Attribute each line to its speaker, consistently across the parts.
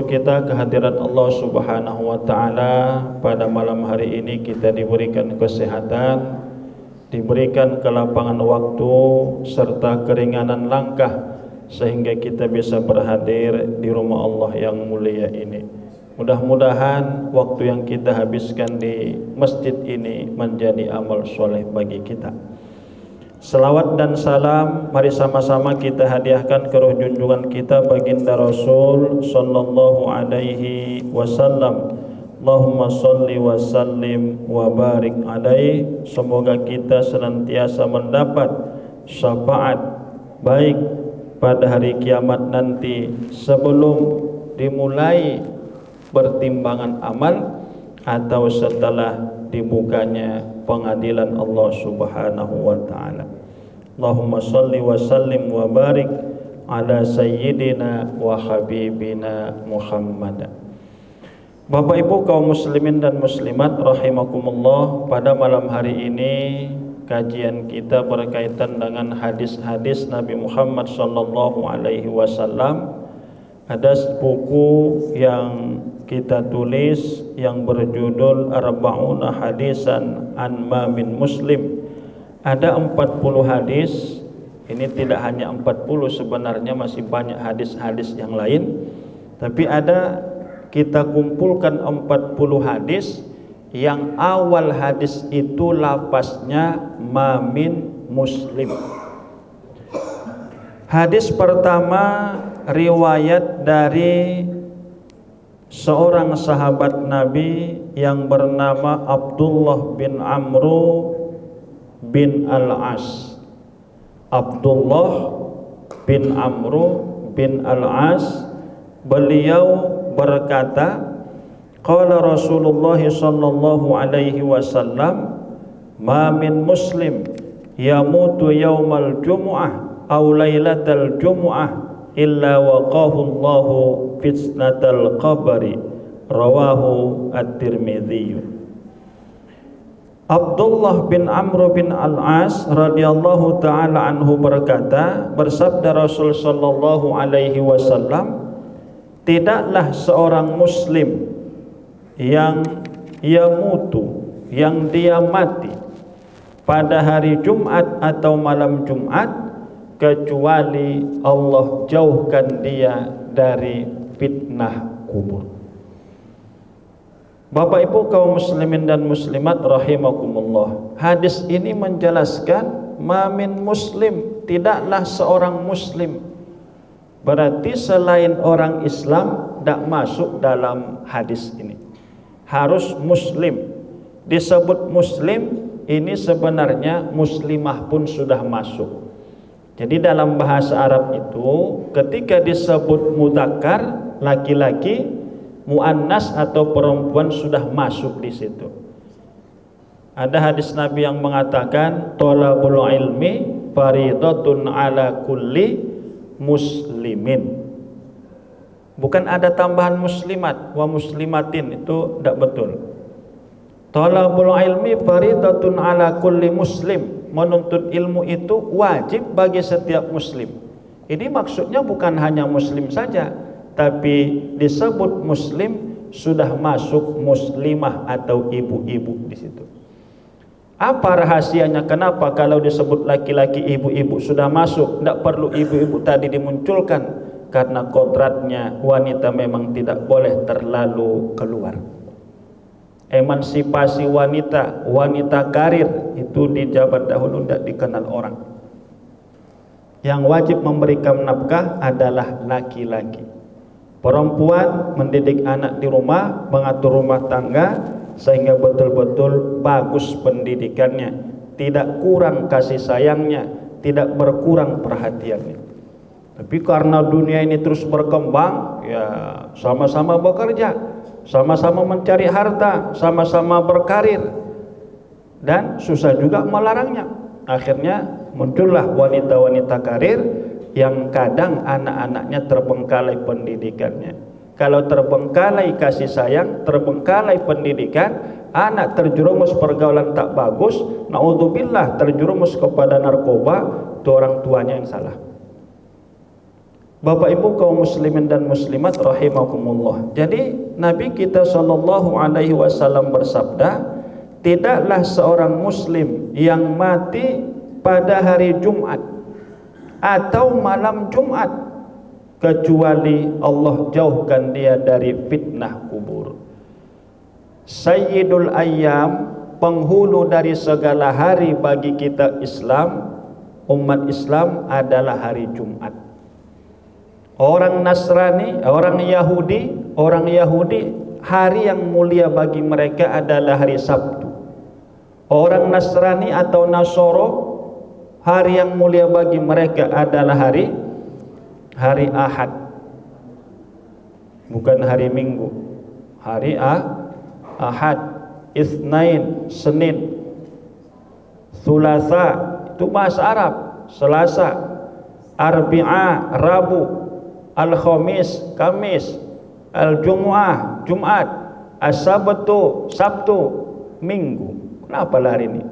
Speaker 1: kita kehadirat Allah Subhanahu wa taala. Pada malam hari ini kita diberikan kesehatan, diberikan kelapangan waktu serta keringanan langkah sehingga kita bisa berhadir di rumah Allah yang mulia ini. Mudah-mudahan waktu yang kita habiskan di masjid ini menjadi amal soleh bagi kita. Salawat dan salam mari sama-sama kita hadiahkan ke roh junjungan kita baginda Rasul sallallahu alaihi wasallam. Allahumma salli wa sallim wa barik alaihi. Semoga kita senantiasa mendapat syafaat baik pada hari kiamat nanti sebelum dimulai pertimbangan amal atau setelah dibukanya pengadilan Allah Subhanahu wa taala. Allahumma salli wa sallim wa barik ala sayyidina wa habibina Muhammad. Bapak Ibu kaum muslimin dan muslimat rahimakumullah, pada malam hari ini kajian kita berkaitan dengan hadis-hadis Nabi Muhammad sallallahu alaihi wasallam. Ada buku yang kita tulis yang berjudul Arba'una Hadisan an ma min Muslim. Ada 40 hadis. Ini tidak hanya 40, sebenarnya masih banyak hadis-hadis yang lain. Tapi ada kita kumpulkan 40 hadis yang awal hadis itu lafaznya ma min Muslim. Hadis pertama riwayat dari seorang sahabat Nabi yang bernama Abdullah bin Amru bin Al-As. Abdullah bin Amru bin Al-As, beliau berkata, qala Rasulullah sallallahu alaihi wasallam, ma min muslim yamutu yaumal jumu'ah aw lailatal jumu'ah illa waqahu Allahu fitnatal qabri. Rawahu At-Tirmidzi. Abdullah bin Amr bin Al-As radhiyallahu taala anhu berkata, bersabda Rasul sallallahu alaihi wasallam, tidaklah seorang muslim yang yang dia mati pada hari Jumat atau malam Jumat kecuali Allah jauhkan dia dari fitnah kubur. Bapak Ibu kaum muslimin dan muslimat rahimakumullah, hadis ini menjelaskan ma min muslim, tidaklah seorang muslim. Berarti selain orang Islam tidak masuk dalam hadis ini. Harus muslim. Disebut muslim ini sebenarnya muslimah pun sudah masuk. Jadi dalam bahasa Arab itu ketika disebut mudzakkar laki-laki, muannas atau perempuan sudah masuk di situ. Ada hadis Nabi yang mengatakan thalabul ilmi faridatun ala kulli muslimin. Bukan ada tambahan muslimat wa muslimatin, itu tidak betul. Thalabul ilmi faridatun ala kulli muslim. Menuntut ilmu itu wajib bagi setiap muslim. Ini maksudnya bukan hanya muslim saja, tapi disebut muslim sudah masuk muslimah atau ibu-ibu di situ. Apa rahasianya? Kenapa kalau disebut laki-laki, ibu-ibu sudah masuk, tidak perlu ibu-ibu tadi dimunculkan? Karena kodratnya wanita memang tidak boleh terlalu keluar. Emansipasi wanita, wanita karir itu di zaman dahulu tidak dikenal orang. Yang wajib memberikan nafkah adalah laki-laki. Perempuan mendidik anak di rumah, mengatur rumah tangga sehingga betul-betul bagus pendidikannya, tidak kurang kasih sayangnya, tidak berkurang perhatiannya. Tapi karena dunia ini terus berkembang, ya sama-sama bekerja, sama-sama mencari harta, sama-sama berkarir, dan susah juga melarangnya. Akhirnya muncullah wanita-wanita karir yang kadang anak-anaknya terbengkalai pendidikannya. Kalau terbengkalai kasih sayang, terbengkalai pendidikan, anak terjerumus pergaulan tak bagus, naudzubillah terjerumus kepada narkoba, itu orang tuanya yang salah. Bapak Ibu kaum muslimin dan muslimat rahimakumullah. Jadi Nabi kita sallallahu alaihi wasallam bersabda, tidaklah seorang muslim yang mati pada hari Jumat atau malam Jumat kecuali Allah jauhkan dia dari fitnah kubur. Sayyidul ayyam, penghulu dari segala hari bagi kita Islam, umat Islam adalah hari Jumat. Orang Nasrani, orang Yahudi, hari yang mulia bagi mereka adalah hari Sabtu. Orang Nasrani atau Nasoro, hari yang mulia bagi mereka adalah hari Ahad, bukan hari Minggu. Hari Ahad, Itsnain, Senin, Sulasa itu bahasa Arab, Selasa, Arbi'a, Rabu, Al-Khamis, Kamis, Al-Jumu'ah, Jumat, As-Sabtu, Sabtu, Minggu. Kenapa hari ini?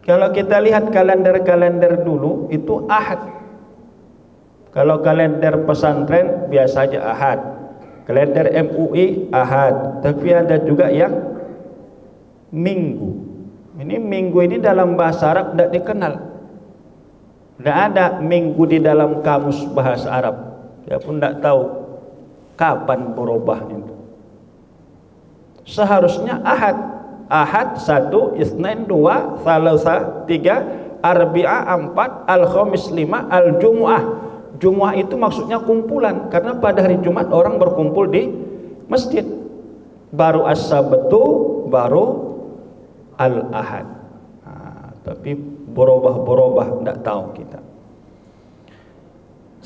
Speaker 1: Kalau kita lihat kalender-kalender dulu itu Ahad. Kalau kalender pesantren biasa aja Ahad. Kalender MUI Ahad. Tapi ada juga yang Minggu. Ini Minggu ini dalam bahasa Arab tidak dikenal. Tidak ada minggu di dalam kamus bahasa Arab. Dia pun tidak tahu kapan berubahnya itu. Seharusnya Ahad. Ahad 1, Itsnain 2, Tsalasa 3, Arbi'a 4, Al-Khamis 5, Al-Jumu'ah. Jumu'ah itu maksudnya kumpulan, karena pada hari Jumat orang berkumpul di masjid. Baru As-Sabtu, baru Al-Ahad. Tapi berubah-berubah tidak tahu kita.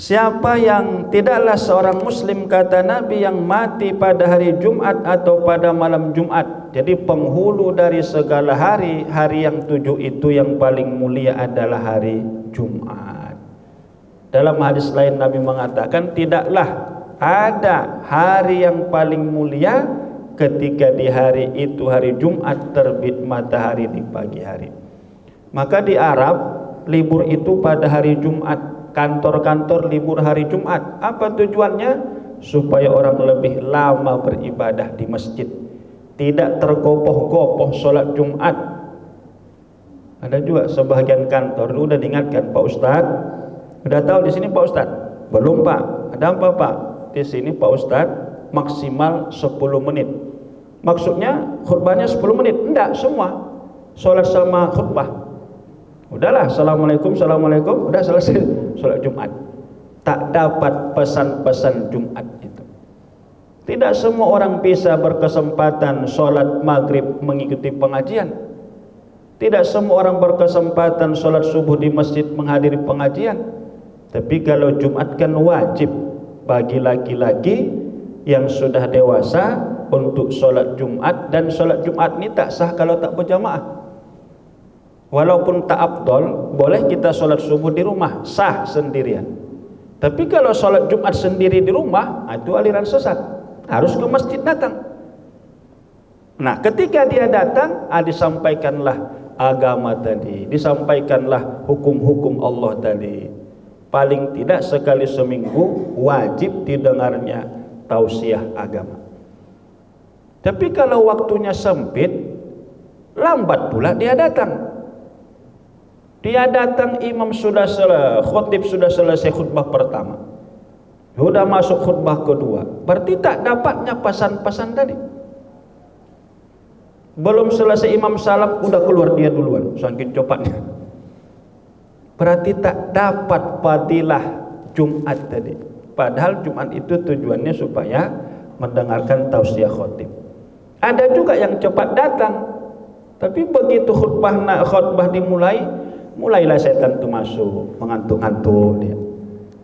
Speaker 1: Siapa yang tidaklah seorang muslim, kata Nabi, yang mati pada hari Jumat atau pada malam Jumat. Jadi penghulu dari segala hari, hari yang 7 itu yang paling mulia adalah hari Jumat. Dalam hadis lain Nabi mengatakan, tidaklah ada hari yang paling mulia ketika di hari itu, hari Jumat, terbit matahari di pagi hari. Maka di Arab libur itu pada hari Jumat, kantor-kantor libur hari Jumat. Apa tujuannya? Supaya orang lebih lama beribadah di masjid, tidak tergopoh-gopoh sholat Jumat. Ada juga sebagian kantor udah diingatkan, Pak Ustadz, udah tahu di sini Pak Ustadz? Belum Pak. Ada apa Pak? Di sini Pak Ustadz maksimal 10 menit. Maksudnya khutbahnya 10 menit? Enggak, semua sholat sama khutbah. Udahlah, assalamualaikum, assalamualaikum, udah selesai sholat Jumat. Tak dapat pesan-pesan Jumat itu. Tidak semua orang bisa berkesempatan sholat maghrib mengikuti pengajian. Tidak semua orang berkesempatan sholat subuh di masjid menghadiri pengajian. Tapi kalau Jumat kan wajib bagi laki-laki yang sudah dewasa untuk sholat Jumat. Dan sholat Jumat ini tak sah kalau tak berjamaah. Walaupun tak afdol, boleh kita sholat subuh di rumah, sah sendirian. Tapi kalau sholat Jumat sendiri di rumah, itu aliran sesat. Harus ke masjid datang. Nah, ketika dia datang, disampaikanlah agama tadi, disampaikanlah hukum-hukum Allah tadi. Paling tidak sekali seminggu wajib didengarnya tausiah agama. Tapi kalau waktunya sempit, lambat pula dia datang. Dia datang, imam sudah selesai, khutib sudah selesai khutbah pertama, sudah masuk khutbah kedua. Berarti tak dapatnya pesan-pesan tadi. Belum selesai imam salam, udah keluar dia duluan, saking cepatnya. Berarti tak dapat fadilah Jumat tadi. Padahal Jumat itu tujuannya supaya mendengarkan tausiah khutib. Ada juga yang cepat datang, tapi begitu khutbah dimulai, mulailah setan itu masuk, mengantuk-ngantuk dia.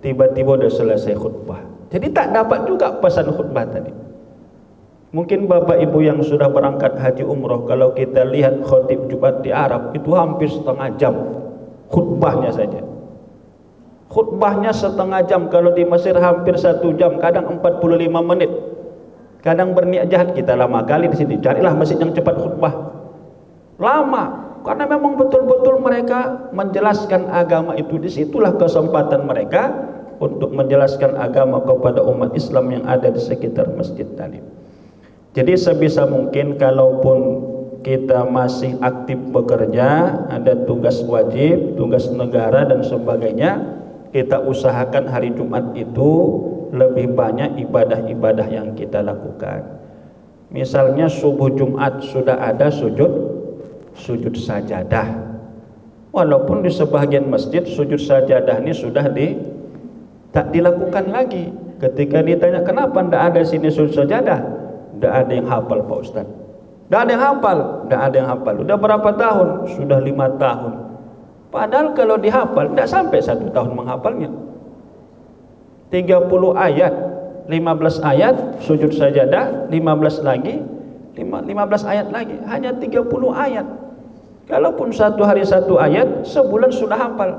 Speaker 1: Tiba-tiba udah selesai khutbah. Jadi tak dapat juga pesan khutbah tadi. Mungkin Bapak Ibu yang sudah berangkat haji umroh, kalau kita lihat khutib Jumat di Arab itu hampir setengah jam khutbahnya saja. Khutbahnya setengah jam. Kalau di Mesir hampir 1 jam, kadang 45 menit. Kadang berniat jahat, kita lama kali di sini, carilah masjid yang cepat khutbah. Lama. Karena memang betul-betul mereka menjelaskan agama itu. Disitulah kesempatan mereka untuk menjelaskan agama kepada umat Islam yang ada di sekitar masjid tadi. Jadi sebisa mungkin kalaupun kita masih aktif bekerja, ada tugas wajib, tugas negara dan sebagainya, kita usahakan hari Jumat itu lebih banyak ibadah-ibadah yang kita lakukan. Misalnya subuh Jumat sudah ada sujud sajadah. Walaupun di sebagian masjid sujud sajadah ini sudah tak dilakukan lagi. Ketika ditanya kenapa tidak ada sini sujud sajadah, tidak ada yang hafal Pak Ustaz. Tidak ada yang hafal. Udah berapa tahun? Sudah 5 tahun. Padahal kalau dihafal tidak sampai 1 tahun menghafalnya. 30 ayat, 15 ayat sujud sajadah, 15 lagi, 15 ayat lagi, hanya 30 ayat. Kalaupun satu hari 1 ayat, sebulan sudah hafal.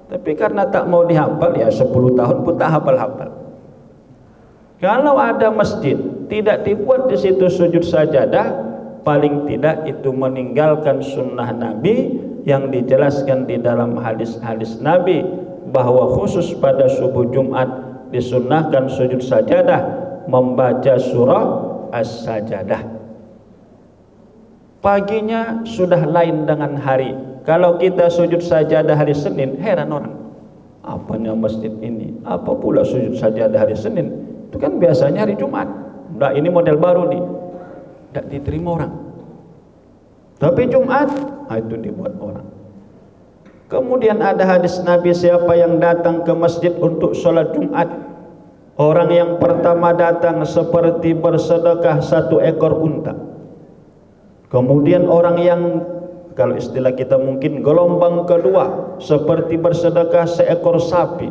Speaker 1: Tapi karena tak mau dihafal, ya 10 tahun pun tak hafal-hafal. Kalau ada masjid tidak dibuat di situ sujud sajadah, paling tidak itu meninggalkan sunnah Nabi yang dijelaskan di dalam hadis-hadis Nabi, bahwa khusus pada subuh Jumat disunnahkan sujud sajadah, membaca surah As-Sajadah. Paginya sudah lain dengan hari. Kalau kita sujud sajadah hari Senin, heran orang, apanya masjid ini? Apa pula sujud sajadah hari Senin? Itu kan biasanya hari Jumat. Nah, ini model baru nih, tidak diterima orang. Tapi Jumat, itu dibuat orang. Kemudian ada hadis Nabi, siapa yang datang ke masjid untuk sholat Jumat, orang yang pertama datang seperti bersedekah 1 ekor unta. Kemudian orang yang, kalau istilah kita mungkin gelombang kedua, seperti bersedekah 1 ekor sapi.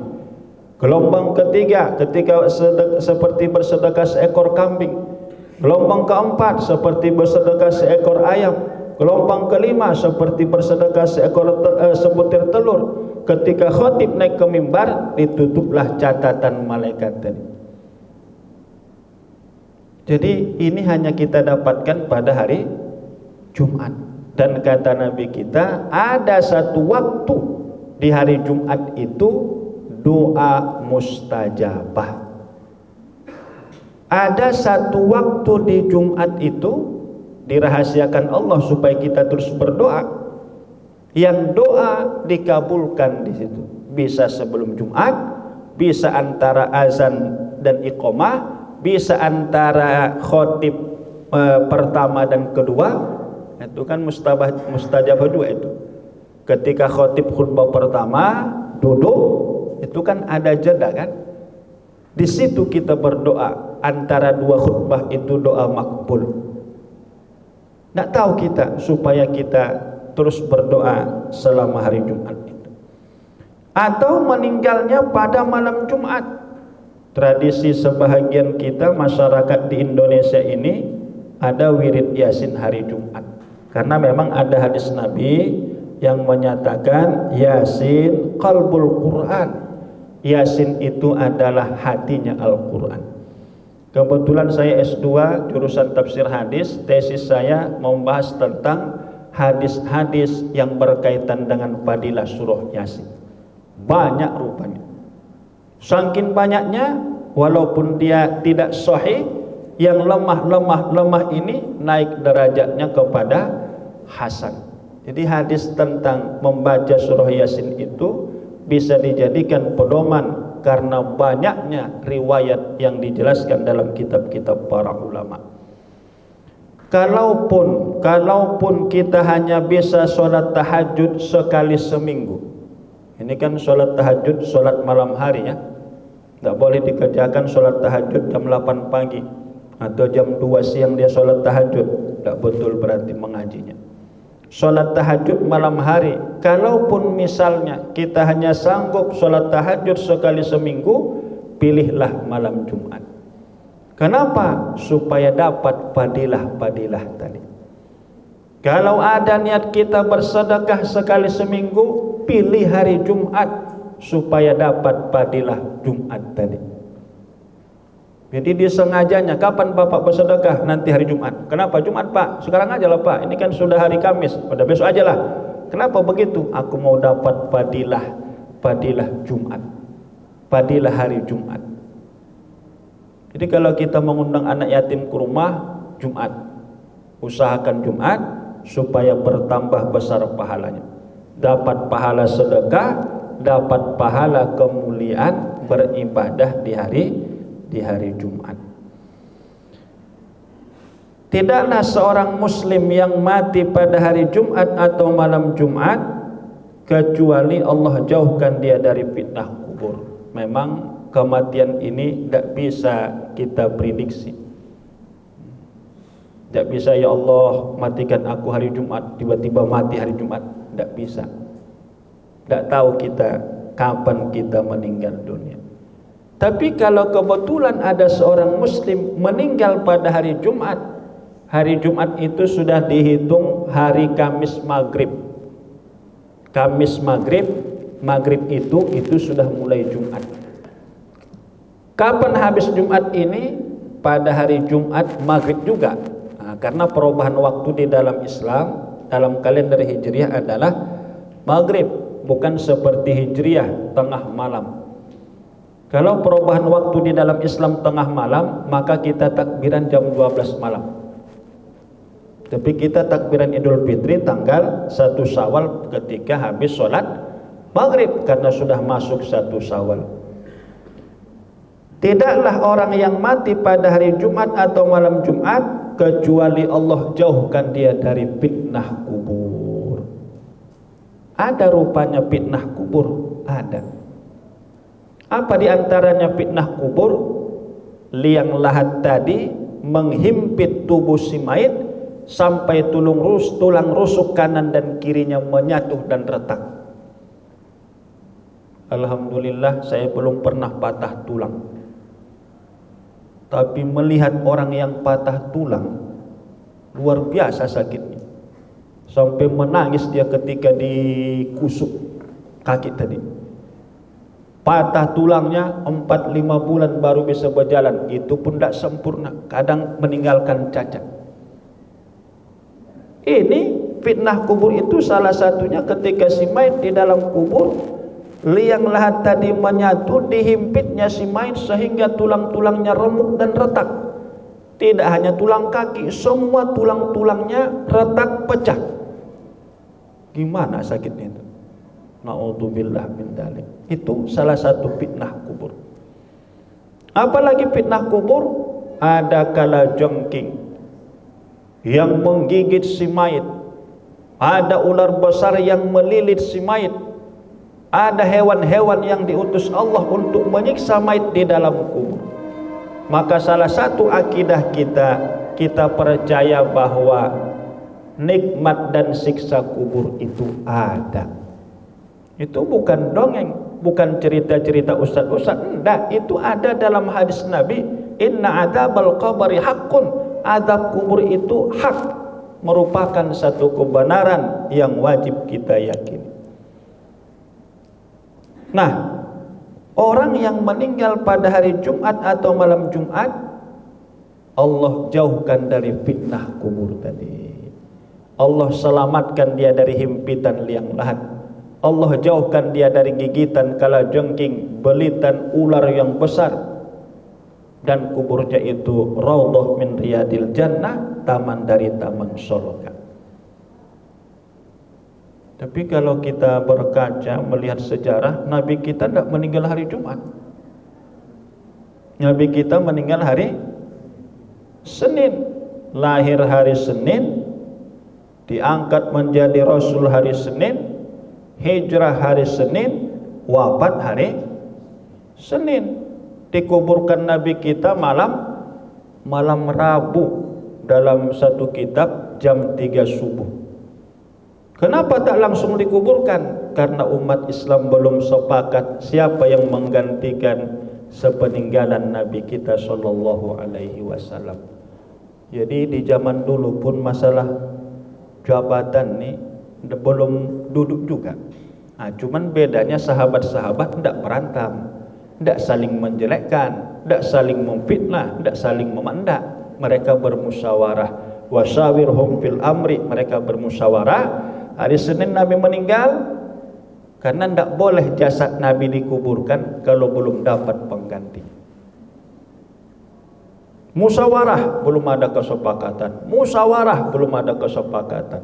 Speaker 1: Gelombang ketiga ketika seperti bersedekah 1 ekor kambing. Gelombang keempat seperti bersedekah 1 ekor ayam. Gelombang kelima seperti bersedekah 1 sebutir telur. Ketika khatib naik ke mimbar, ditutuplah catatan malaikat tadi. Jadi ini hanya kita dapatkan pada hari Jumat. Dan kata Nabi kita, ada satu waktu di hari Jumat itu doa mustajabah. Ada satu waktu di Jumat itu dirahasiakan Allah supaya kita terus berdoa, yang doa dikabulkan di situ. Bisa sebelum Jumat, bisa antara azan dan iqamah, bisa antara khotib pertama dan kedua. Itu kan mustajabah 2 itu. Ketika khotib khutbah pertama duduk, itu kan ada jeda kan. Di situ kita berdoa, antara 2 khutbah itu doa makbul. Tidak tahu kita supaya kita terus berdoa selama hari Jumat itu. Atau meninggalnya pada malam Jumat. Tradisi sebahagian kita masyarakat di Indonesia ini ada wirid Yasin hari Jumat. Karena memang ada hadis Nabi yang menyatakan Yasin qalbul Quran. Yasin itu adalah hatinya Al-Quran. Kebetulan saya S2 jurusan tafsir hadis, tesis saya membahas tentang hadis-hadis yang berkaitan dengan fadilah surah Yasin. Banyak rupanya. Saking banyaknya, walaupun dia tidak sahih, yang lemah ini naik derajatnya kepada hasan. Jadi hadis tentang membaca surah Yasin itu bisa dijadikan pedoman karena banyaknya riwayat yang dijelaskan dalam kitab-kitab para ulama. Kalaupun kita hanya bisa sholat tahajud sekali seminggu, ini kan sholat tahajud sholat malam hari ya, tidak boleh dikerjakan sholat tahajud jam 8 pagi atau jam 2 siang dia sholat tahajud, tidak betul berarti mengajinya. Sholat tahajud malam hari, kalaupun misalnya kita hanya sanggup sholat tahajud sekali seminggu, pilihlah malam Jumat. Kenapa? Supaya dapat fadilah-fadilah tadi. Kalau ada niat kita bersedekah sekali seminggu, pilih hari Jumat supaya dapat fadilah Jumat tadi. Jadi dia sengajanya, kapan Bapak bersedekah? Nanti hari Jumat. Kenapa Jumat Pak? Sekarang aja lah Pak, ini kan sudah hari Kamis, pada besok aja lah. Kenapa begitu? Aku mau dapat padilah Jumat, padilah hari Jumat. Jadi kalau kita mengundang anak yatim ke rumah, Jumat, usahakan Jumat supaya bertambah besar pahalanya. Dapat pahala sedekah, dapat pahala kemuliaan beribadah di hari Jumat. Tidaklah seorang muslim yang mati pada hari Jumat atau malam Jumat kecuali Allah jauhkan dia dari fitnah kubur. Memang kematian ini tidak bisa kita prediksi. Tidak bisa, ya Allah matikan aku hari Jumat, tiba-tiba mati hari Jumat. Tidak bisa. Tidak tahu kita kapan kita meninggal dunia. Tapi kalau kebetulan ada seorang muslim meninggal pada hari Jumat itu sudah dihitung hari Kamis Maghrib. Kamis Maghrib itu sudah mulai Jumat. Kapan habis Jumat ini? Pada hari Jumat Maghrib juga. Nah, karena perubahan waktu di dalam Islam, dalam kalender Hijriah adalah Maghrib, bukan seperti Hijriah tengah malam. Kalau perubahan waktu di dalam Islam tengah malam, maka kita takbiran jam 12 malam. Tapi kita takbiran Idul Fitri tanggal 1 Syawal ketika habis sholat Maghrib, karena sudah masuk 1 Syawal. Tidaklah orang yang mati pada hari Jumat atau malam Jumat kecuali Allah jauhkan dia dari fitnah kubur. Ada rupanya fitnah kubur, ada. Apa diantaranya fitnah kubur? Liang lahat tadi menghimpit tubuh si mayit sampai tulang rusuk kanan dan kirinya menyatu dan retak. Alhamdulillah saya belum pernah patah tulang. Tapi melihat orang yang patah tulang, luar biasa sakitnya. Sampai menangis dia ketika dikusuk kaki tadi. Patah tulangnya 4-5 bulan baru bisa berjalan. Itu pun tidak sempurna, kadang meninggalkan cacat. Ini fitnah kubur itu salah satunya ketika si mayit di dalam kubur, liang lahat tadi menyatu, dihimpitnya si mayit sehingga tulang-tulangnya remuk dan retak. Tidak hanya tulang kaki, semua tulang-tulangnya retak, pecah. Gimana sakitnya itu? Na'udzubillah min dzalik. Itu salah satu fitnah kubur. Apalagi fitnah kubur, ada kala jengking yang menggigit si mayit, ada ular besar yang melilit si mayit, ada hewan-hewan yang diutus Allah untuk menyiksa mayit di dalam kubur. Maka salah satu akidah kita percaya bahwa nikmat dan siksa kubur itu ada. Itu bukan dongeng, bukan cerita-cerita ustaz-ustaz. Enggak, itu ada dalam hadis Nabi, inna adzabal qabri haqqun. Azab kubur itu hak, merupakan satu kebenaran yang wajib kita yakini. Nah, orang yang meninggal pada hari Jumat atau malam Jumat, Allah jauhkan dari fitnah kubur tadi. Allah selamatkan dia dari himpitan liang lahat. Allah jauhkan dia dari gigitan kalajengking, belitan ular yang besar. Dan kuburnya itu raudhah min riyadil jannah, taman dari taman surga. Tapi kalau kita berkaca melihat sejarah, Nabi kita tidak meninggal hari Jumat. Nabi kita meninggal hari Senin. Lahir hari Senin, diangkat menjadi Rasul hari Senin, hijrah hari Senin, wafat hari Senin. Dikuburkan Nabi kita malam Rabu dalam satu kitab jam 3 subuh. Kenapa tak langsung dikuburkan? Karena umat Islam belum sepakat siapa yang menggantikan sepeninggalan Nabi kita sallallahu alaihi wasallam. Jadi di zaman dulu pun masalah jabatan nih belum duduk juga. Nah, cuman bedanya sahabat-sahabat tidak berantem, tidak saling menjelekkan. tidak saling memfitnah, tidak saling memandak. Mereka bermusyawarah. Wasyawirhum fil amri, mereka bermusyawarah. Hari Senin Nabi meninggal, karena tidak boleh jasad Nabi dikuburkan kalau belum dapat pengganti. Musyawarah, belum ada kesepakatan. Musyawarah, belum ada kesepakatan.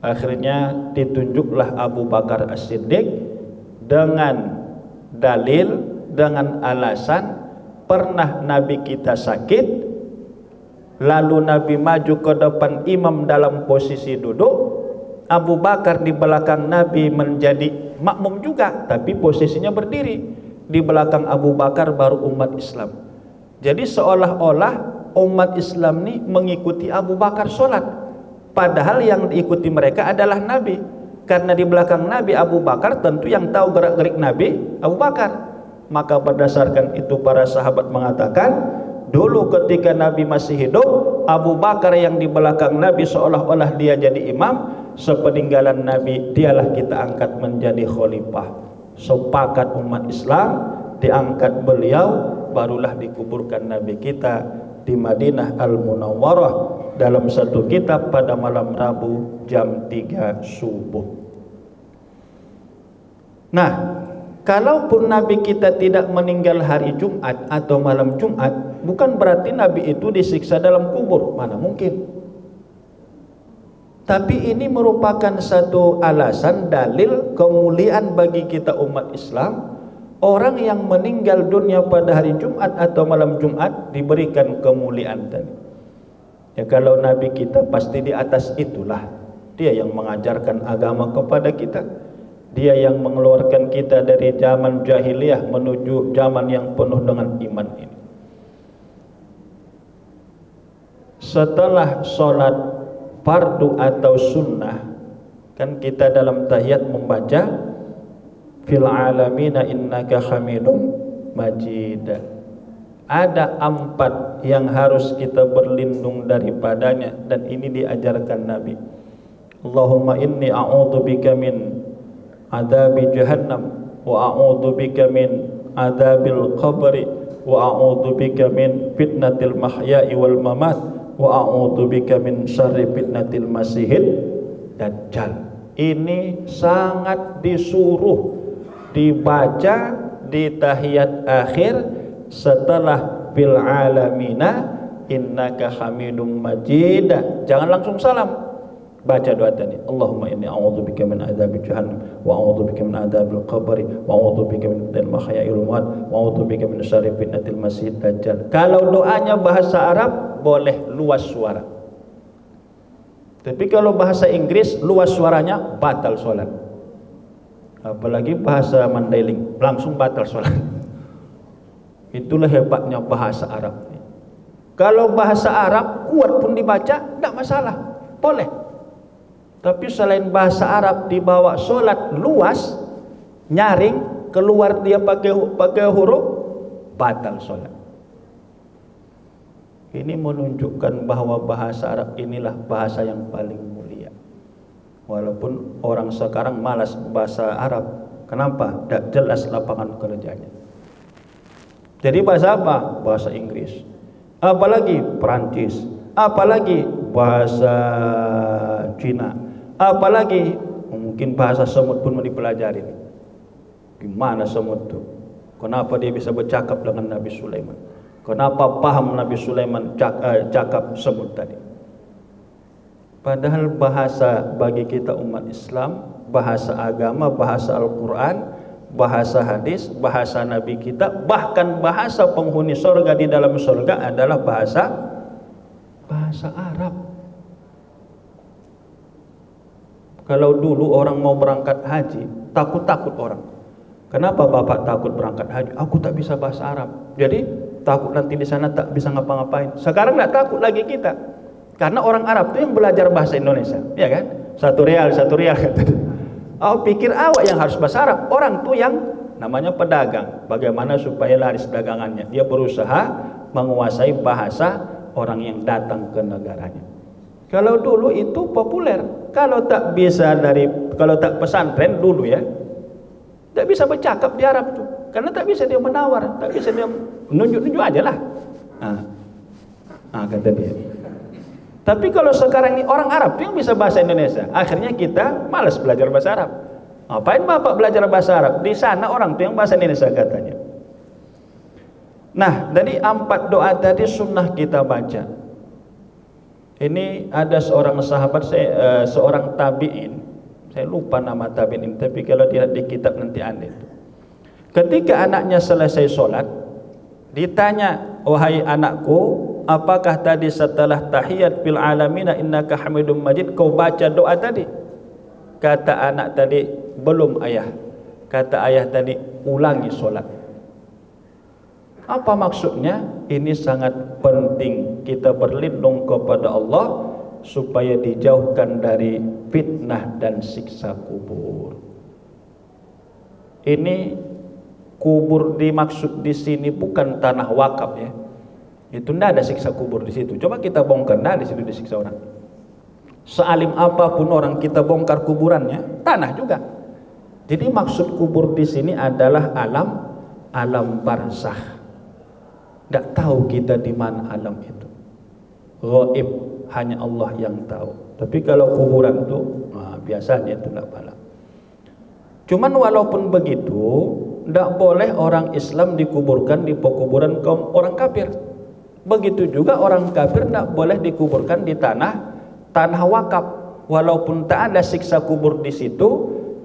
Speaker 1: Akhirnya ditunjuklah Abu Bakar As-Siddiq dengan dalil, dengan alasan pernah Nabi kita sakit, lalu Nabi maju ke depan imam dalam posisi duduk, Abu Bakar di belakang Nabi menjadi makmum juga, tapi posisinya berdiri. Di belakang Abu Bakar baru umat Islam. Jadi seolah-olah umat Islam ini mengikuti Abu Bakar sholat, padahal yang diikuti mereka adalah Nabi. Karena di belakang Nabi Abu Bakar, tentu yang tahu gerak-gerik Nabi Abu Bakar. Maka berdasarkan itu para sahabat mengatakan, dulu ketika Nabi masih hidup, Abu Bakar yang di belakang Nabi seolah-olah dia jadi imam, sepeninggalan Nabi dialah kita angkat menjadi khalifah. Sepakat umat Islam, diangkat beliau, barulah dikuburkan Nabi kita di Madinah Al-Munawwarah dalam satu kitab pada malam Rabu jam 3 subuh. Nah, kalaupun Nabi kita tidak meninggal hari Jumat atau malam Jumat, bukan berarti Nabi itu disiksa dalam kubur. Mana mungkin. Tapi ini merupakan satu alasan, dalil kemuliaan bagi kita umat Islam. Orang yang meninggal dunia pada hari Jumat atau malam Jumat diberikan kemuliaan tadi. Ya, kalau Nabi kita pasti di atas itulah. Dia yang mengajarkan agama kepada kita. Dia yang mengeluarkan kita dari zaman jahiliyah menuju zaman yang penuh dengan iman ini. Setelah sholat fardu atau sunnah, kan kita dalam tahiyat membaca fil alamina innaka hamidum majid. Ada 4 yang harus kita berlindung daripadanya, dan ini diajarkan Nabi. Allahumma inni a'udzubika min adabi jahannam wa a'udzubika min adabil qabri wa a'udzubika min fitnatil mahya'i wal mamat wa a'udzubika min syarri fitnatil masihid dajjal. Ini sangat disuruh dibaca di tahiyat akhir setelah bil alamina innaka hamidum majid. Jangan langsung salam, baca doa tadi. Allahumma inni a'udzubika min adzabi jahannam wa a'udzubika min adzabil qabri wa a'udzubika min fitnatil mahya'i wal mamat wa a'udzubika min syarri fitnatil masiihid dajjal. Kalau doanya bahasa Arab boleh luas suara. Tapi kalau bahasa Inggris luas suaranya batal salat. Apalagi bahasa Mandailing, langsung batal sholat. Itulah hebatnya bahasa Arab. Kalau bahasa Arab kuat pun dibaca, tidak masalah, boleh. Tapi selain bahasa Arab dibawa sholat luas, nyaring, keluar dia pakai huruf, batal sholat. Ini menunjukkan bahwa bahasa Arab inilah bahasa yang paling mulia. Walaupun orang sekarang malas bahasa Arab. Kenapa? Tidak jelas lapangan kerjanya. Jadi bahasa apa? Bahasa Inggris. Apalagi Perancis. Apalagi bahasa Cina. Apalagi mungkin bahasa semut pun mau dipelajari. Gimana semut itu? Kenapa dia bisa bercakap dengan Nabi Sulaiman? Kenapa paham Nabi Sulaiman cakap semut tadi? Padahal bahasa bagi kita umat Islam, bahasa agama, bahasa Al-Quran, bahasa hadis, bahasa Nabi kita, bahkan bahasa penghuni surga di dalam surga adalah bahasa Arab. Kalau dulu orang mau berangkat haji, takut-takut orang. Kenapa bapak takut berangkat haji? Aku tak bisa bahasa Arab. Jadi takut nanti di sana tak bisa ngapa-ngapain. Sekarang tidak takut lagi kita. Karena orang Arab itu yang belajar bahasa Indonesia, ya kan? Satu rial. Oh, pikir awak yang harus bahasa Arab. Orang tuh yang namanya pedagang. Bagaimana supaya laris dagangannya? Dia berusaha menguasai bahasa orang yang datang ke negaranya. Kalau dulu itu populer. Kalau tak pesantren dulu ya, tak bisa bercakap di Arab tuh. karena tak bisa dia menawar, tak bisa dia nunjuk-nunjuk aja lah. Kata dia. Tapi kalau sekarang ini orang Arab tuh yang bisa bahasa Indonesia, akhirnya kita malas belajar bahasa Arab. Ngapain bapak belajar bahasa Arab? Di sana orang tuh yang bahasa Indonesia katanya. Nah, dari 4 doa tadi sunnah kita baca. Ini ada seorang sahabat, seorang tabi'in. Saya lupa nama tabi'in ini, tapi kalau dilihat di kitab nanti ada itu. Ketika anaknya selesai sholat, ditanya, wahai anakku, apakah tadi setelah tahiyat fil alamina innaka hamidum majid kau baca doa tadi? Kata anak tadi, belum ayah. Kata ayah tadi, ulangi sholat. Apa maksudnya? Ini sangat penting kita berlindung kepada Allah supaya dijauhkan dari fitnah dan siksa kubur. Ini kubur dimaksud di sini bukan tanah wakaf ya. Itu tidak ada siksa kubur di situ. Coba kita bongkar, tidak di situ disiksa orang. Sealim apapun orang kita bongkar kuburannya, tanah juga. Jadi maksud kubur di sini adalah alam barzakh. Tidak tahu kita di mana alam itu. Ghaib, hanya Allah yang tahu. Tapi kalau kuburan itu, biasanya itu tidak pala. Cuman walaupun begitu, tidak boleh orang Islam dikuburkan di pekuburan kaum orang kafir. Begitu juga orang kafir tidak boleh dikuburkan di tanah wakaf. Walaupun tak ada siksa kubur di situ,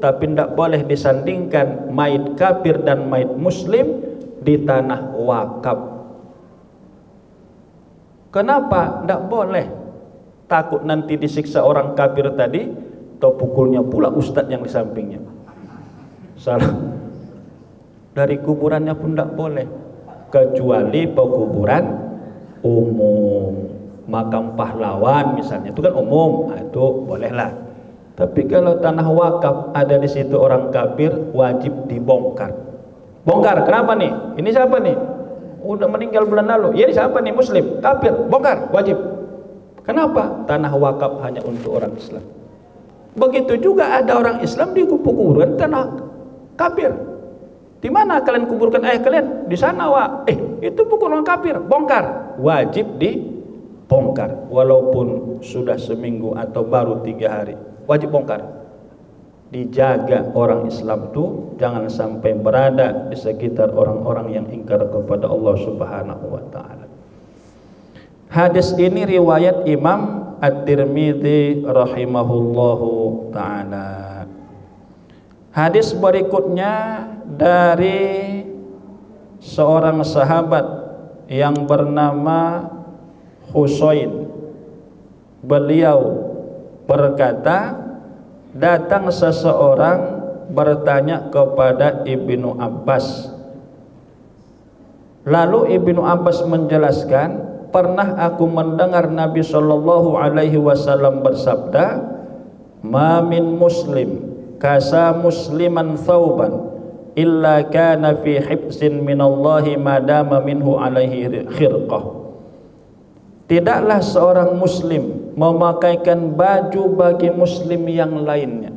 Speaker 1: tapi tidak boleh disandingkan mayit kafir dan mayit muslim di tanah wakaf. Kenapa? Tidak boleh. Takut nanti disiksa orang kafir tadi, atau pukulnya pula ustadz yang di sampingnya. Salah. Dari kuburannya pun tidak boleh, kecuali pekuburan umum, makam pahlawan misalnya, itu kan umum, itu bolehlah. Tapi kalau tanah wakaf ada di situ orang kafir, wajib dibongkar. Bongkar, kenapa nih? Ini siapa nih? Udah meninggal bulan lalu. Ya, ini siapa nih? Muslim, kafir, bongkar, wajib. Kenapa? Tanah wakaf hanya untuk orang Islam. Begitu juga ada orang Islam di kuburan tanah kafir. Di mana kalian kuburkan ayah kalian? Di sana, Wak. Itu bukan orang kafir, bongkar. Wajib dibongkar. Walaupun sudah seminggu atau baru 3 hari, wajib bongkar. Dijaga orang Islam itu jangan sampai berada di sekitar orang-orang yang ingkar kepada Allah Subhanahu wa taala. Hadis ini riwayat Imam At-Tirmidzi rahimahullahu taala. Hadis berikutnya dari seorang sahabat yang bernama Husain. Beliau berkata, datang seseorang bertanya kepada Ibnu Abbas. Lalu Ibnu Abbas menjelaskan, pernah aku mendengar Nabi sallallahu alaihi wasallam bersabda, "Ma min muslim kasa musliman thawban illa kana fi hibsin minallahi madama minhu alaihi khirqah." Tidaklah seorang muslim memakaikan baju bagi muslim yang lainnya.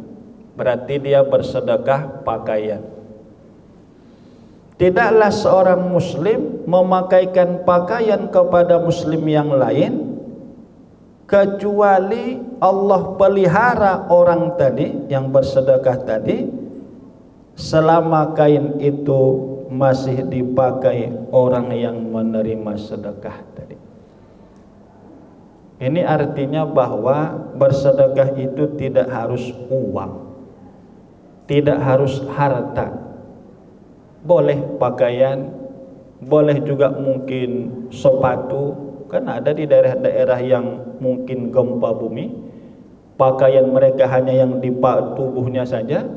Speaker 1: Berarti dia bersedekah pakaian. Tidaklah seorang muslim memakaikan pakaian kepada muslim yang lain kecuali Allah pelihara orang tadi yang bersedekah tadi selama kain itu masih dipakai orang yang menerima sedekah tadi. Ini artinya bahwa bersedekah itu tidak harus uang, tidak harus harta. Boleh pakaian, boleh juga mungkin sepatu. Kan ada di daerah-daerah yang mungkin gempa bumi, pakaian mereka hanya yang di tubuhnya saja,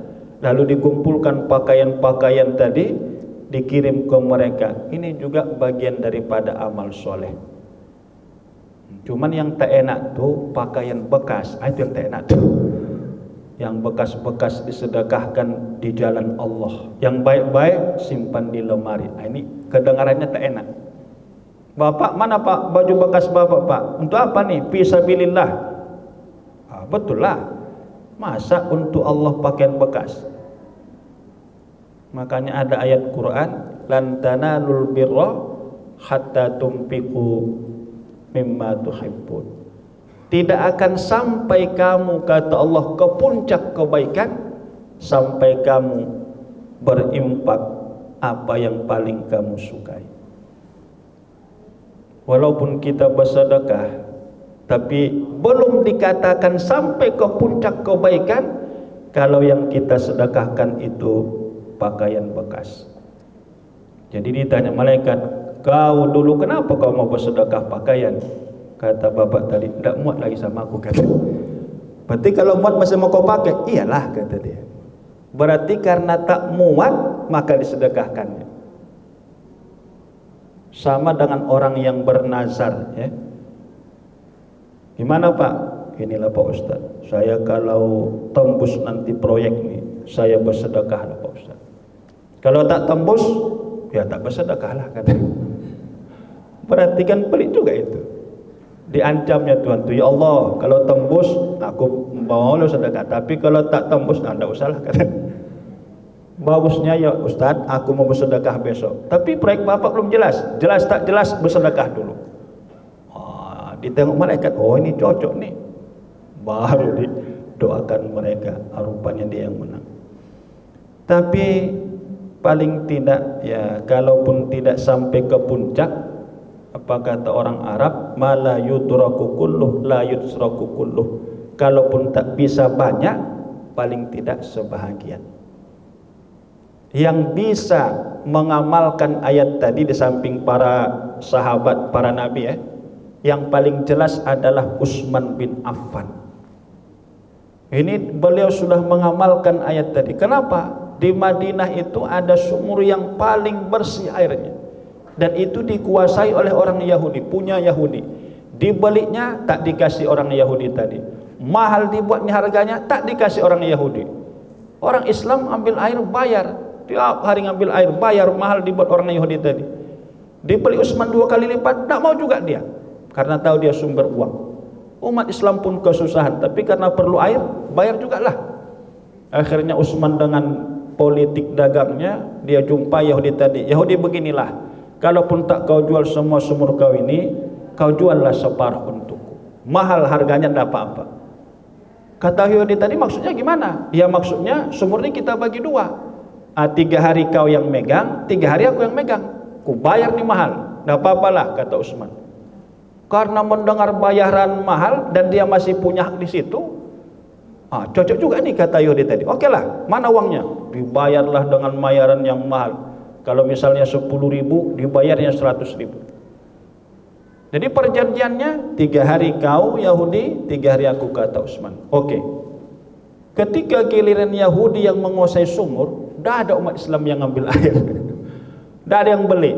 Speaker 1: lalu dikumpulkan pakaian-pakaian tadi dikirim ke mereka. Ini juga bagian daripada amal soleh. Cuman yang tak enak tuh pakaian bekas, itu yang tak enak tuh. Yang bekas-bekas disedekahkan di jalan Allah. Yang baik-baik simpan di lemari. Ini kedengarannya tak enak. Bapak, mana Pak baju bekas Bapak Pak? Untuk apa nih? Fisabilillah. Betul lah. Masa untuk Allah pakaian bekas? Makanya ada ayat Quran, lan tanalul birra hatta tunfiqu mimma tuhibbun. Tidak akan sampai kamu, kata Allah, ke puncak kebaikan sampai kamu berinfak apa yang paling kamu sukai. Walaupun kita bersedekah, tapi belum dikatakan sampai ke puncak kebaikan kalau yang kita sedekahkan itu pakaian bekas. Jadi ditanya malaikat, kau dulu kenapa kau mau bersedekah pakaian? Kata bapak tadi, tidak muat lagi sama aku, kata. Berarti kalau muat masih mau kau pakai? Iyalah, kata dia. Berarti karena tak muat maka disedekahkannya. Sama dengan orang yang bernazar, ya. Gimana Pak? Inilah Pak Ustaz, saya kalau tembus nanti proyek ini, saya bersedekah lah Pak Ustaz. Kalau tak tembus, ya tak bersedekah lah, kata. Berarti kan pelik juga itu. Diancamnya Tuhan tuh, ya Allah, kalau tembus aku mau lo sedekah, tapi kalau tak tembus anda usahlah, kata. Bagusnya ya Ustaz, aku mau bersedekah besok, tapi proyek bapak belum jelas, jelas tak jelas, bersedekah dulu. Ditengok malaikat, oh ini cocok nih, baru didoakan mereka, rupanya dia yang menang. Tapi paling tidak ya, kalaupun tidak sampai ke puncak, apa kata orang Arab, mala yudraku kulluh la yutsraku kulluh. Kalaupun tak bisa banyak, paling tidak sebahagian. Yang bisa mengamalkan ayat tadi di samping para sahabat, para nabi, ya, yang paling jelas adalah Utsman bin Affan. Ini beliau sudah mengamalkan ayat tadi. Kenapa? Di Madinah itu ada sumur yang paling bersih airnya, dan itu dikuasai oleh orang Yahudi, punya Yahudi. Dibeliknya tak dikasih orang Yahudi tadi, mahal dibuatnya harganya, tak dikasih orang Yahudi. Orang Islam ambil air bayar, tiap hari ngambil air bayar, mahal dibuat orang Yahudi tadi. Dibeli Utsman 2 kali lipat, tak mau juga dia, karena tahu dia sumber uang. Umat Islam pun kesusahan, tapi karena perlu air, bayar juga lah. Akhirnya Utsman dengan politik dagangnya, dia jumpa Yahudi tadi. Yahudi beginilah, kalaupun tak kau jual semua sumur kau ini, kau juallah separuh untukku, mahal harganya, tidak apa-apa. Kata Yahudi tadi, maksudnya gimana? Ya maksudnya sumur ini kita bagi 2, 3 hari kau yang megang, 3 hari aku yang megang, ku bayar nih mahal, tidak apa-apalah, kata Utsman. Karena mendengar bayaran mahal dan dia masih punya hak di situ, cocok juga nih, kata Yahudi tadi. Oke lah, mana uangnya? Dibayarlah dengan bayaran yang mahal. Kalau misalnya 10.000, dibayarnya 100.000. Jadi perjanjiannya 3 hari kau Yahudi, 3 hari aku, kata Utsman. Oke. Ketika giliran Yahudi yang menguasai sumur, dah ada umat Islam yang ngambil air, dah ada yang beli.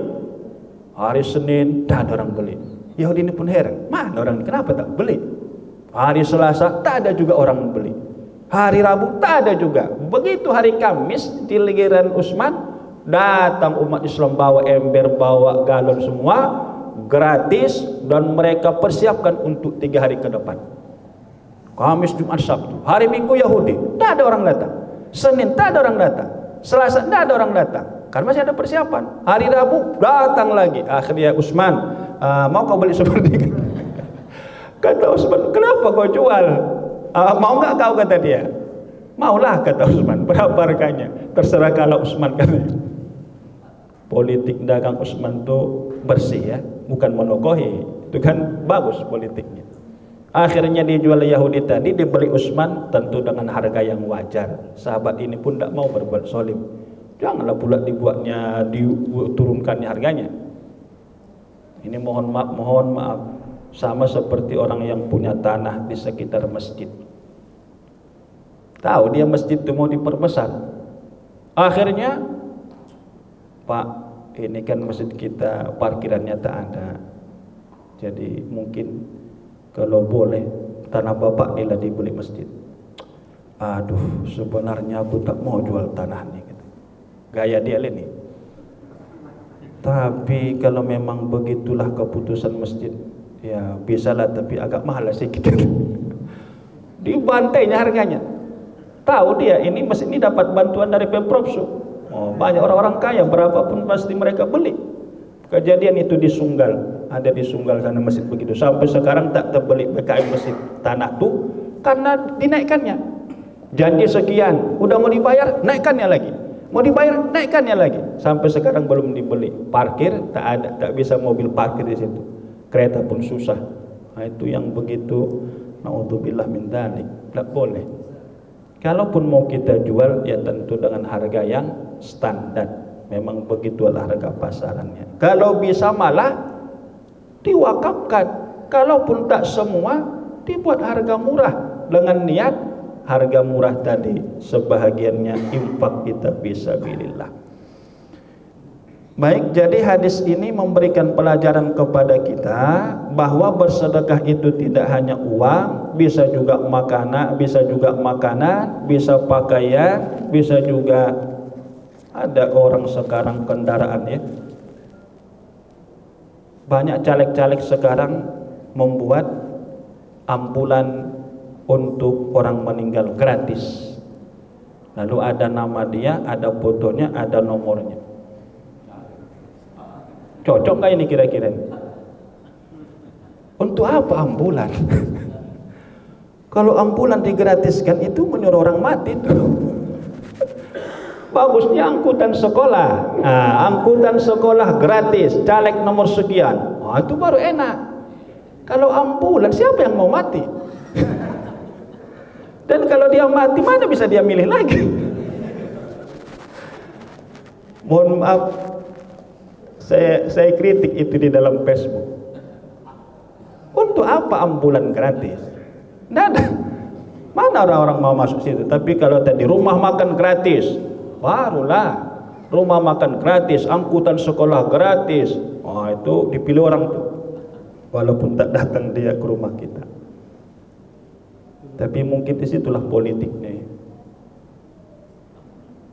Speaker 1: Hari Senin dah ada orang beli. Yahudi ini pun heran, mana orang ini, kenapa tak beli? Hari Selasa tak ada juga orang beli. Hari Rabu tak ada juga. Begitu hari Kamis di giliran Utsman, datang umat Islam bawa ember, bawa galon semua gratis, dan mereka persiapkan untuk 3 hari ke depan. Kamis, Jumat, Sabtu. Hari Minggu Yahudi tak ada orang datang. Senin tak ada orang datang. Selasa tak ada orang datang, karena masih ada persiapan. Hari Rabu datang lagi. Akhirnya Utsman, mau kau beli seperti itu? Kata Utsman, kenapa kau jual? Mau nggak kau, kata dia. Maulah, kata Utsman. Berapa harganya? Terserah kalau Utsman, katanya. Politik dagang Utsman itu bersih, ya, bukan monokohi. Itu kan bagus politiknya. Akhirnya dijual Yahudi tadi, dibeli Utsman tentu dengan harga yang wajar. Sahabat ini pun tidak mau berbuat zalim. Janganlah pula diturunkannya harganya. Ini mohon maaf, sama seperti orang yang punya tanah di sekitar masjid. Tahu dia masjid itu mau diperbesar. Akhirnya, Pak, ini kan masjid kita parkirannya tak ada. Jadi mungkin kalau boleh tanah bapak inilah dibeli masjid. Aduh, sebenarnya aku tak mau jual tanah ini, gitu. Gaya dia ini. Tapi kalau memang begitulah keputusan masjid, ya bisalah, tapi agak mahal lah sedikit. Dibantainya harganya. Tahu dia ini masjid ini dapat bantuan dari Pemprov. Oh, banyak orang-orang kaya berapapun pasti mereka beli. Kejadian itu di Sunggal, ada di Sunggal sana masjid begitu. Sampai sekarang tak terbeli BKM masjid tanah tuh karena dinaikkannya. Janji sekian, udah mau dibayar, naikkannya lagi. Mau dibayar, naikkannya lagi. Sampai sekarang belum dibeli. Parkir tak ada, tak bisa mobil parkir di situ. Kereta pun susah. Nah, itu yang begitu. Naudzubillah min dzalik. Tak boleh. Kalaupun mau kita jual, ya tentu dengan harga yang standar. Memang begitulah harga pasarannya. Kalau bisa malah diwakafkan. Kalaupun tak semua, dibuat harga murah dengan niat harga murah tadi sebahagiannya infak kita fisabilillah. Baik, jadi hadis ini memberikan pelajaran kepada kita bahwa bersedekah itu tidak hanya uang, bisa juga makanan, bisa pakaian, bisa juga ada orang sekarang kendaraan ya. Banyak caleg-caleg sekarang membuat ambulan untuk orang meninggal gratis. Lalu ada nama dia, ada fotonya, ada nomornya. Cocok nggak ini kira-kira? Untuk apa ambulan? Kalau ambulan digratiskan itu menyuruh orang mati tuh. Bagusnya angkutan sekolah. Nah, angkutan sekolah gratis, caleg nomor sekian. Nah, itu baru enak. Kalau ambulan siapa yang mau mati? Dan kalau dia mati, mana bisa dia milih lagi? Mohon maaf, saya kritik itu di dalam Facebook. Untuk apa ambulan gratis? Nggak ada. Mana orang-orang mau masuk situ? Tapi kalau tadi rumah makan gratis, barulah rumah makan gratis, angkutan sekolah gratis. Oh, itu dipilih orang tuh, walaupun tak datang dia ke rumah kita. Tapi mungkin disitulah politiknya.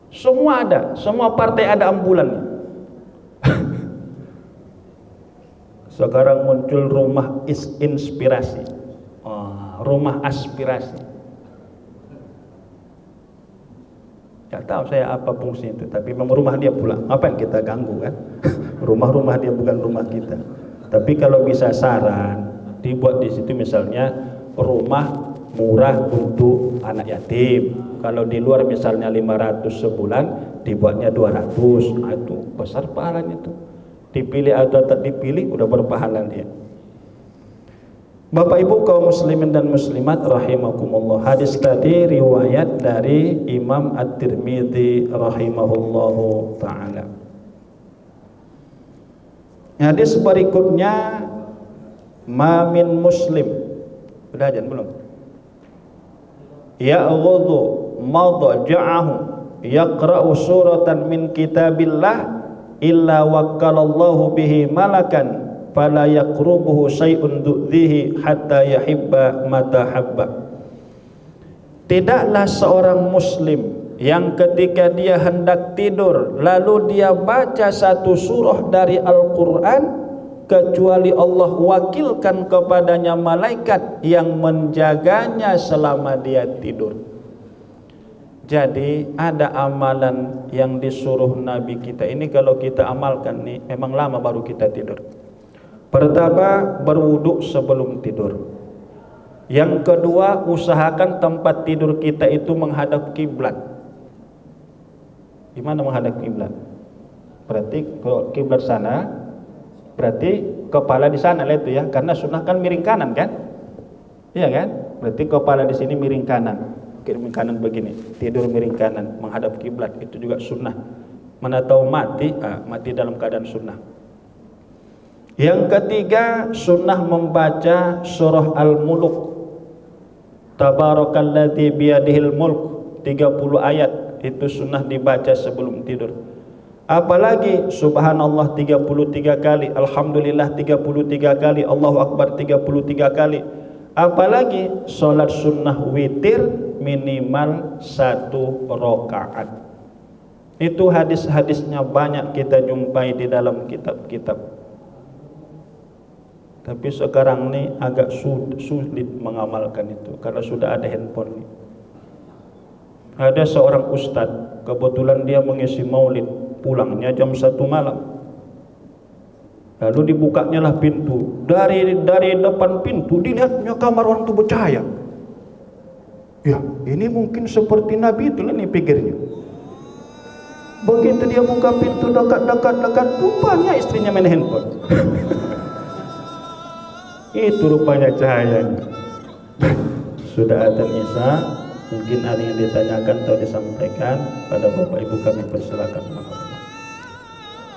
Speaker 1: Semua ada, semua partai ada ambulannya. Sekarang muncul rumah inspirasi, rumah aspirasi. Gak tahu saya apa fungsi itu, tapi memang rumah dia pula. Apa yang kita ganggu kan? Rumah-rumah dia bukan rumah kita. Tapi kalau bisa saran, dibuat di situ misalnya rumah murah untuk anak yatim. Kalau di luar misalnya 500 sebulan, dibuatnya 200. Nah, itu besar pahalanya itu. Dipilih atau tak dipilih udah berpahala dia. Bapak Ibu kaum muslimin dan muslimat rahimakumullah. Hadis tadi riwayat dari Imam At-Tirmidzi rahimahullahu taala. Hadis berikutnya, ma min muslim. Sudah ajan belum? Ya'ghudhu madja'ahu yaqra'u suratan min kitabillah illa wakkalallahu bihi malakan fala yaqrubuhu syai'un du'dhihi hatta yahibba mata habba. Tidaklah seorang muslim yang ketika dia hendak tidur lalu dia baca satu surah dari Al-Quran kecuali Allah wakilkan kepadanya malaikat yang menjaganya selama dia tidur. Jadi ada amalan yang disuruh Nabi kita ini, kalau kita amalkan nih memang lama baru kita tidur. Pertama, berwudu sebelum tidur. Yang kedua, usahakan tempat tidur kita itu menghadap kiblat. Gimana menghadap kiblat? Berarti kalau kiblat sana, berarti kepala di sana lah itu ya, karena sunnah kan miring kanan kan? Iya kan? Berarti kepala di sini miring kanan. Miring kanan begini, tidur miring kanan, menghadap kiblat, itu juga sunnah. Mana tahu mati, mati dalam keadaan sunnah. Yang ketiga, sunnah membaca surah Al-Mulk. Tabarakalladzi biyadihil mulk, 30 ayat, itu sunnah dibaca sebelum tidur. Apalagi subhanallah 33 kali, alhamdulillah 33 kali, Allahu akbar 33 kali. Apalagi sholat sunnah witir minimal 1 rakaat. Itu hadis-hadisnya banyak kita jumpai di dalam kitab-kitab. Tapi sekarang ini agak sulit mengamalkan itu karena sudah ada handphone. Ada seorang ustadz kebetulan dia mengisi maulid, pulangnya jam 1 malam. Lalu dibukanya lah pintu. Dari depan pintu dilihatnya kamar orang itu bercahaya. Ya, ini mungkin seperti Nabi itu lah nih pikirnya. Begitu dia buka pintu dekat, rupanya istrinya main handphone. Itu rupanya cahayanya. Sudah adzan Isya, mungkin ada yang ditanyakan atau disampaikan pada Bapak Ibu kami persilakan.